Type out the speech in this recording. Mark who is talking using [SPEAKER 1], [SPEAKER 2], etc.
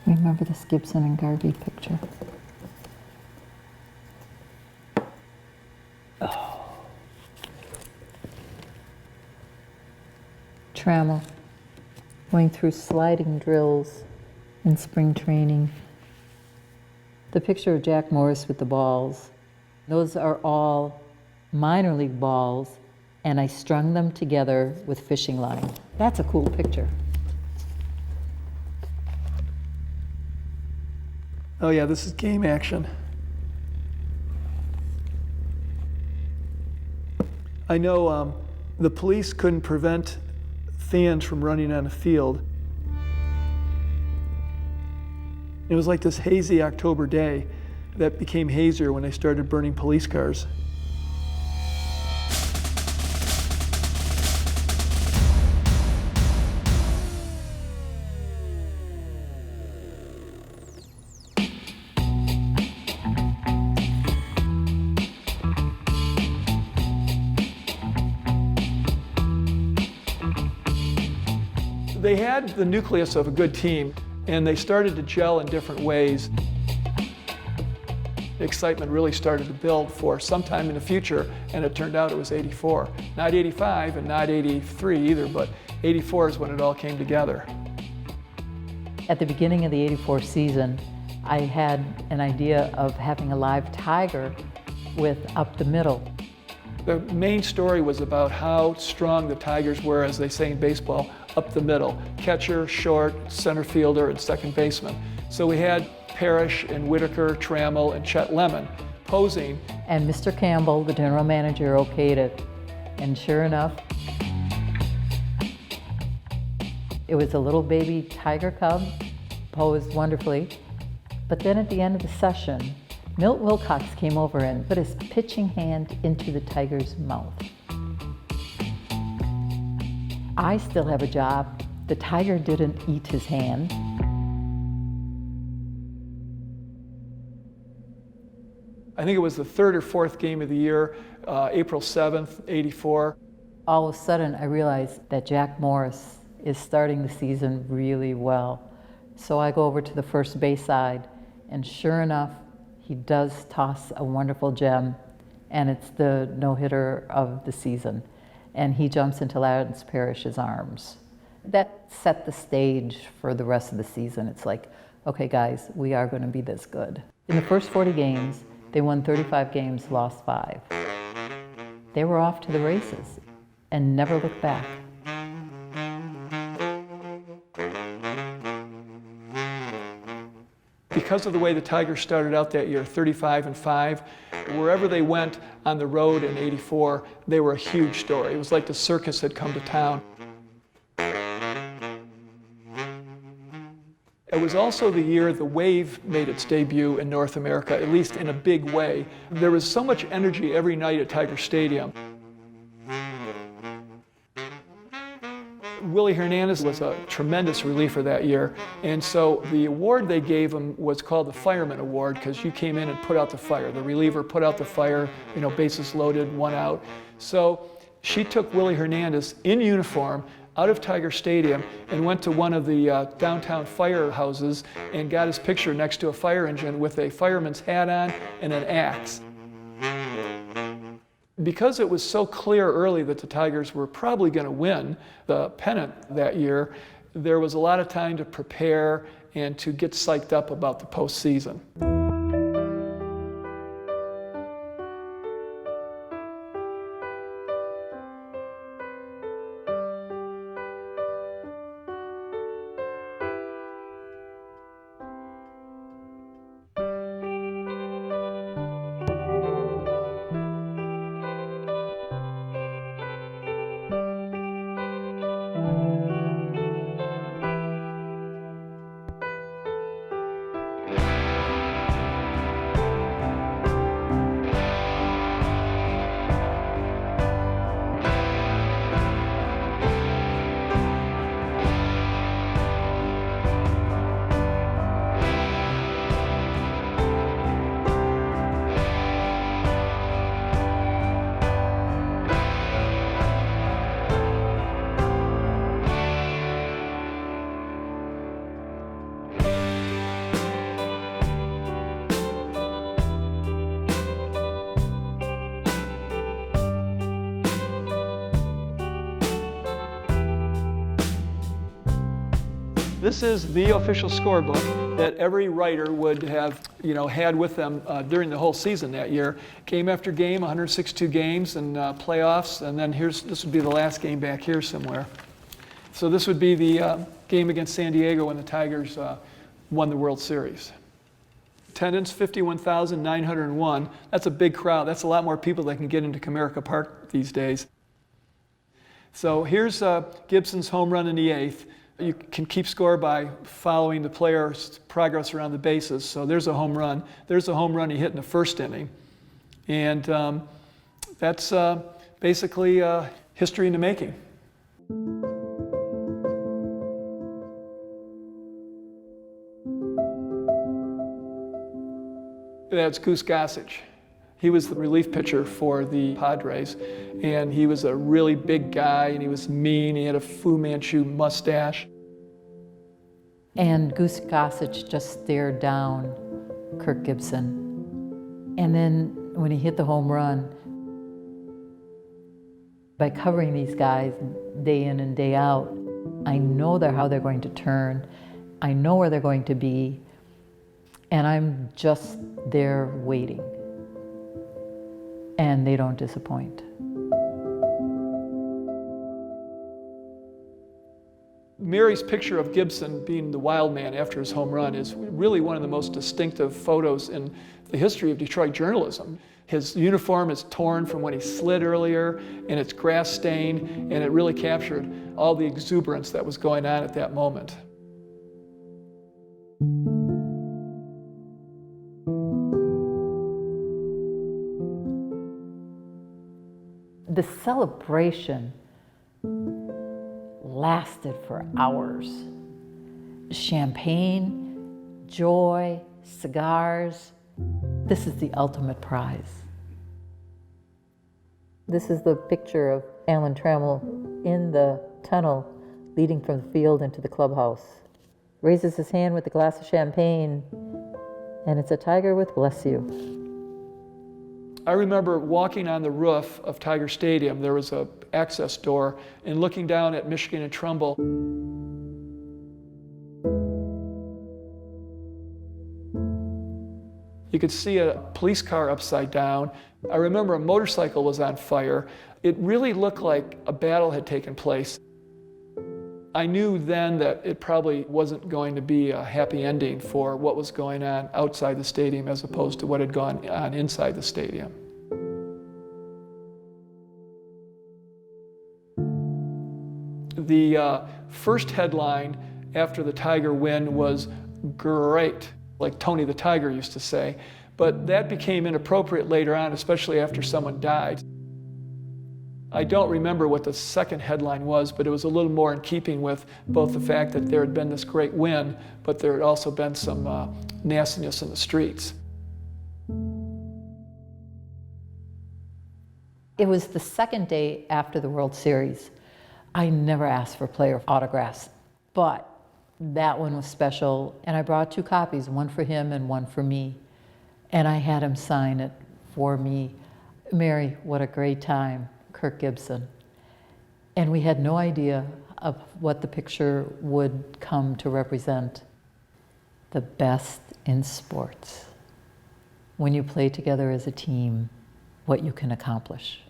[SPEAKER 1] Remember this Gibson and Garvey picture? Oh. Trammell, going through sliding drills in spring training. The picture of Jack Morris with the balls, those are all minor league balls, and I strung them together with fishing line. That's a cool picture.
[SPEAKER 2] Oh yeah, this is game action. I know the police couldn't prevent fans from running on the field. It was like this hazy October day that became hazier when they started burning police cars. They had the nucleus of a good team, and they started to gel in different ways. The excitement really started to build for sometime in the future, and it turned out it was '84. Not '85 and not '83 either, but '84 is when it all came together.
[SPEAKER 1] At the beginning of the '84 season, I had an idea of having a live tiger with up the middle.
[SPEAKER 2] The main story was about how strong the Tigers were, as they say in baseball, up the middle. Catcher, short, center fielder, and second baseman. So we had Parrish and Whitaker, Trammell, and Chet Lemon posing.
[SPEAKER 1] And Mr. Campbell, the general manager, okayed it. And sure enough, it was a little baby tiger cub, posed wonderfully. But then at the end of the session, Milt Wilcox came over and put his pitching hand into the tiger's mouth. I still have a job. The tiger didn't eat his hand.
[SPEAKER 2] I think it was the third or fourth game of the year, April 7th, '84.
[SPEAKER 1] All of a sudden, I realized that Jack Morris is starting the season really well. So I go over to the first base side, and sure enough, he does toss a wonderful gem, and it's the no-hitter of the season. And he jumps into Lance Parrish's arms. That set the stage for the rest of the season. It's like, okay guys, we are going to be this good. In the first 40 games, they won 35 games, lost 5. They were off to the races and never looked back.
[SPEAKER 2] Because of the way the Tigers started out that year, 35-5, wherever they went on the road in '84, they were a huge story. It was like the circus had come to town. It was also the year the Wave made its debut in North America, at least in a big way. There was so much energy every night at Tiger Stadium. Willie Hernandez was a tremendous reliever that year, and so the award they gave him was called the Fireman Award, because you came in and put out the fire. The reliever put out the fire, bases loaded, 1 out. So she took Willie Hernandez in uniform out of Tiger Stadium and went to one of the downtown firehouses and got his picture next to a fire engine with a fireman's hat on and an axe. Because it was so clear early that the Tigers were probably going to win the pennant that year, there was a lot of time to prepare and to get psyched up about the postseason. This is the official scorebook that every writer would have, had with them during the whole season that year. Game after game, 162 games and playoffs, and then this would be the last game back here somewhere. So this would be the game against San Diego when the Tigers won the World Series. Attendance, 51,901. That's a big crowd. That's a lot more people that can get into Comerica Park these days. So here's Gibson's home run in the 8th. You can keep score by following the player's progress around the bases. So there's a home run. There's a home run he hit in the 1st inning. And that's basically history in the making. That's Goose Gossage. He was the relief pitcher for the Padres, and he was a really big guy, and he was mean. He had a Fu Manchu mustache.
[SPEAKER 1] And Goose Gossage just stared down Kirk Gibson. And then when he hit the home run, by covering these guys day in and day out, I know how they're going to turn. I know where they're going to be, and I'm just there waiting. And they don't disappoint.
[SPEAKER 2] Mary's picture of Gibson being the wild man after his home run is really one of the most distinctive photos in the history of Detroit journalism. His uniform is torn from when he slid earlier, and it's grass stained, and it really captured all the exuberance that was going on at that moment.
[SPEAKER 1] The celebration lasted for hours. Champagne, joy, cigars. This is the ultimate prize. This is the picture of Alan Trammell in the tunnel leading from the field into the clubhouse. Raises his hand with a glass of champagne, and it's a tiger with "Bless you."
[SPEAKER 2] I remember walking on the roof of Tiger Stadium. There was an access door, and looking down at Michigan and Trumbull. You could see a police car upside down. I remember a motorcycle was on fire. It really looked like a battle had taken place. I knew then that it probably wasn't going to be a happy ending for what was going on outside the stadium as opposed to what had gone on inside the stadium. The first headline after the Tiger win was "Great," like Tony the Tiger used to say, but that became inappropriate later on, especially after someone died. I don't remember what the second headline was, but it was a little more in keeping with both the fact that there had been this great win, but there had also been some nastiness in the streets.
[SPEAKER 1] It was the second day after the World Series. I never asked for player autographs, but that one was special, and I brought 2 copies, one for him and one for me, and I had him sign it for me. Mary, what a great time. Kirk Gibson. And we had no idea of what the picture would come to represent. The best in sports. When you play together as a team, what you can accomplish.